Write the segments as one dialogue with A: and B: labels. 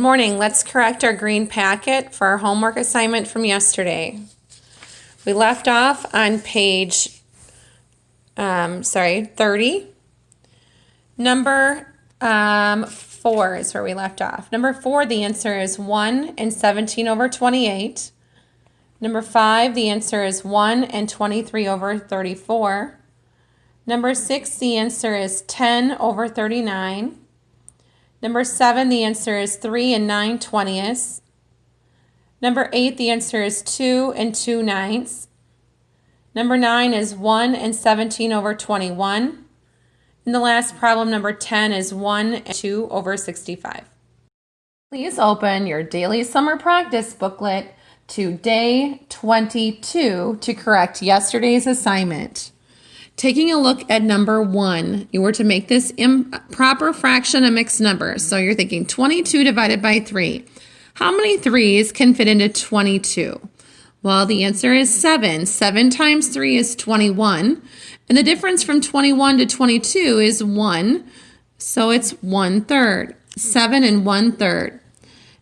A: Good morning. Let's correct our green packet for our homework assignment from yesterday. We left off on page 30. Number 4 is where we left off. Number 4, the answer is 1 and 17 over 28. Number 5, the answer is 1 and 23 over 34. Number 6, the answer is 10 over 39. Number 7, the answer is 3 and 9/20. Number 8, the answer is 2 and 2/9. Number 9 is 1 and 17 over 21. And the last problem, number 10, is 1 and 2 over 65. Please open your daily summer practice booklet to day 22 to correct yesterday's assignment. Taking a look at number 1, you were to make this improper fraction a mixed number. So you're thinking 22 divided by 3. How many 3's can fit into 22? Well, the answer is 7. 7 times 3 is 21. And the difference from 21 to 22 is 1. So it's 1/3. 7 and 1/3.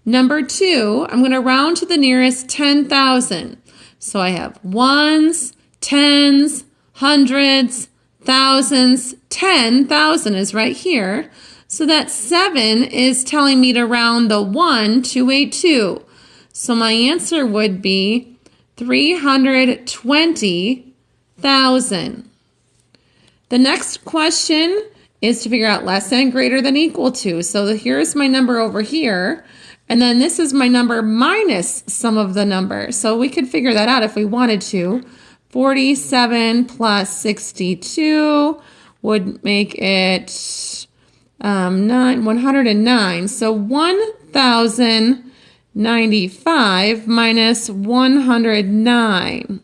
A: Number 2, I'm going to round to the nearest 10,000. So I have ones, tens, hundreds, thousands. 10,000 is right here. So that 7 is telling me to round the 1 to a 2. So my answer would be 320,000. The next question is to figure out less than, greater than, equal to. So here's my number over here. And then this is my number minus some of the numbers. So we could figure that out if we wanted to. 47 plus 62 would make it 109. So 1,095 minus 109.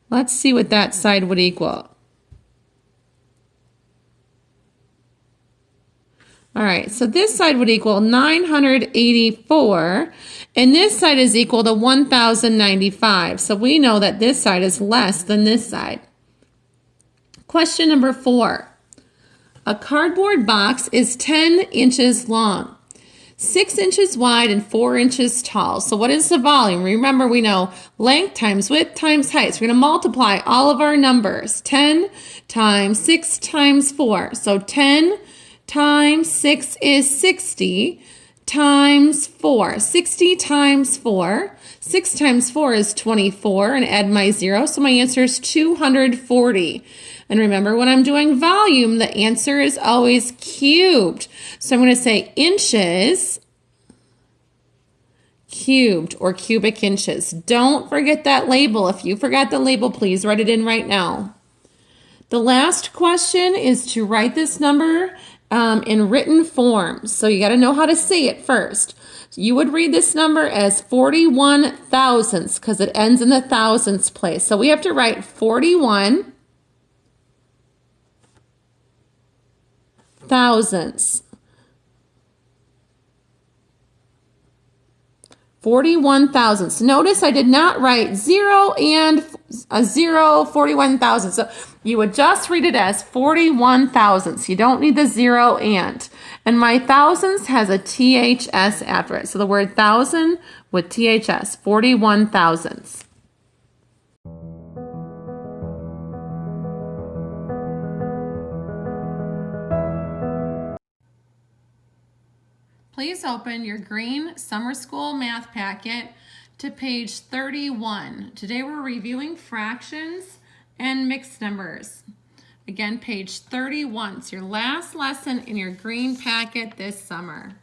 A: Let's see what that side would equal. All right, so this side would equal 984, and this side is equal to 1,095. So we know that this side is less than this side. Question number 4. A cardboard box is 10 inches long, 6 inches wide, and 4 inches tall. So what is the volume? Remember, we know length times width times height. So we're going to multiply all of our numbers. 10 times 6 times 4. So 10 times 6 is 60 times 4. 60 times 4. 6 times 4 is 24, and add my 0. So my answer is 240. And remember, when I'm doing volume, the answer is always cubed. So I'm going to say inches cubed, or cubic inches. Don't forget that label. If you forgot the label, please write it in right now. The last question is to write this number in written form. So you got to know how to say it first. You would read this number as 41 thousandths because it ends in the thousandths place. So we have to write 41 thousandths. 41 thousandths. Notice I did not write 0 and a 0, 41 thousandths. So you would just read it as 41 thousandths. You don't need the 0 and. And my thousandths has a THS after it. So the word thousand with THS, 41 thousandths. Please open your green summer school math packet to page 31. Today we're reviewing fractions and mixed numbers. Again, page 31. It's your last lesson in your green packet this summer.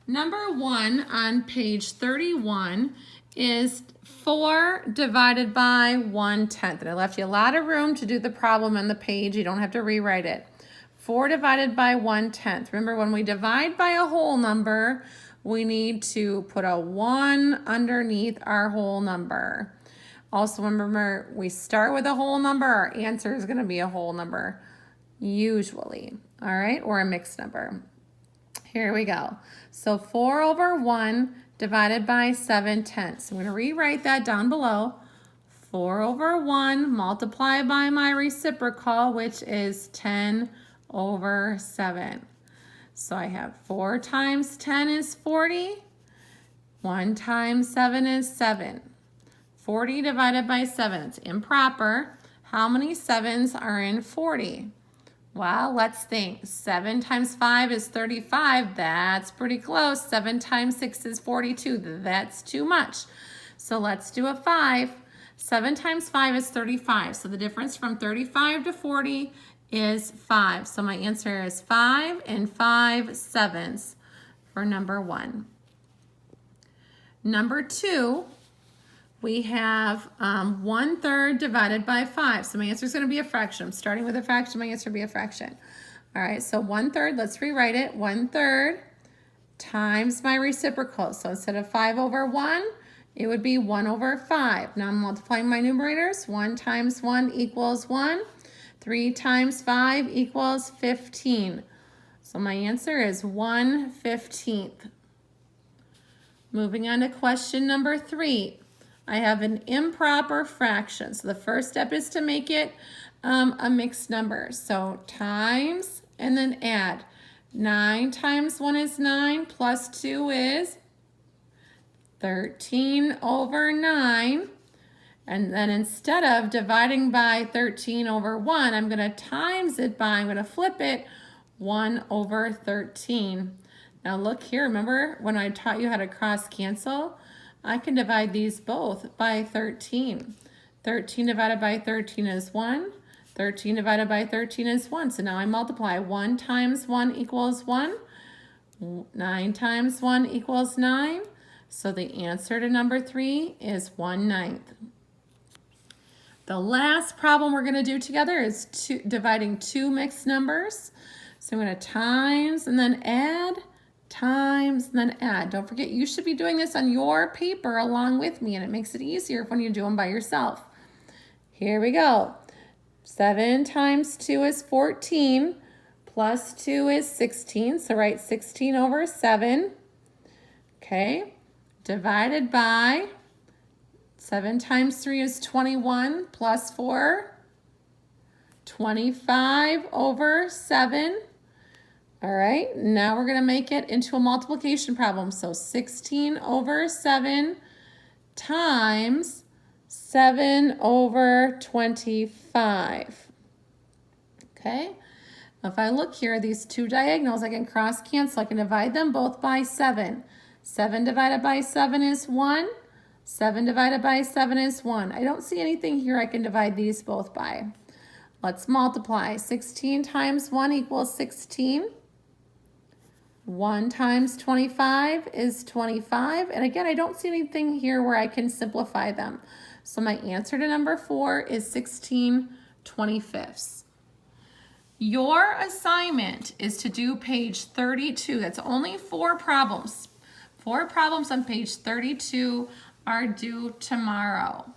A: Number 1 on page 31 is 4 divided by 1/10. And I left you a lot of room to do the problem on the page. You don't have to rewrite it. 4 divided by 1/10. Remember, when we divide by a whole number, we need to put a 1 underneath our whole number. Also, remember, we start with a whole number. Our answer is going to be a whole number, usually, all right, or a mixed number. Here we go. So 4 over 1 divided by 7/10. I'm going to rewrite that down below. 4 over 1 multiplied by my reciprocal, which is 10 over 7. So I have 4 times 10 is 40. 1 times 7 is 7. 40 divided by 7, it's improper. How many 7s are in 40? Well, let's think. 7 times 5 is 35. That's pretty close. 7 times 6 is 42. That's too much. So let's do a 5. 7 times 5 is 35. So the difference from 35 to 40 is 5. So my answer is 5 and 5 sevenths for number 1. Number 2, we have 1/3 divided by 5. So my answer is going to be a fraction. I'm starting with a fraction. My answer will be a fraction. All right, so 1/3, let's rewrite it. 1/3 times my reciprocal. So instead of 5 over 1, it would be 1 over 5. Now I'm multiplying my numerators. 1 times 1 equals 1. 3 times 5 equals 15. So my answer is 1/15. Moving on to question number 3. I have an improper fraction. So the first step is to make it a mixed number. So times and then add. 9 times 1 is 9 plus 2 is 13 over 9. And then instead of dividing by 13 over 1, I'm going to times it by, I'm going to flip it, 1 over 13. Now look here, remember when I taught you how to cross cancel? I can divide these both by 13. 13 divided by 13 is 1. 13 divided by 13 is 1. So now I multiply. 1 times 1 equals 1. 9 times 1 equals 9. So the answer to number 3 is 1/9. The last problem we're going to do together is dividing 2 mixed numbers. So I'm going to times and then add, times and then add. Don't forget, you should be doing this on your paper along with me, and it makes it easier when you do them by yourself. Here we go. 7 times 2 is 14, plus 2 is 16. So write 16 over 7. Okay, divided by 7 times 3 is 21, plus 4, 25 over 7. All right, now we're going to make it into a multiplication problem. So 16 over 7 times 7 over 25. Okay, if I look here, these two diagonals, I can cross cancel. I can divide them both by 7. 7 divided by 7 is 1. 7 divided by 7 is 1. I don't see anything here I can divide these both by. Let's multiply. 16 times 1 equals 16. 1 times 25 is 25. And again, I don't see anything here where I can simplify them. So my answer to number 4 is 16/25. Your assignment is to do page 32. That's only 4 problems. 4 problems on page 32 are due tomorrow.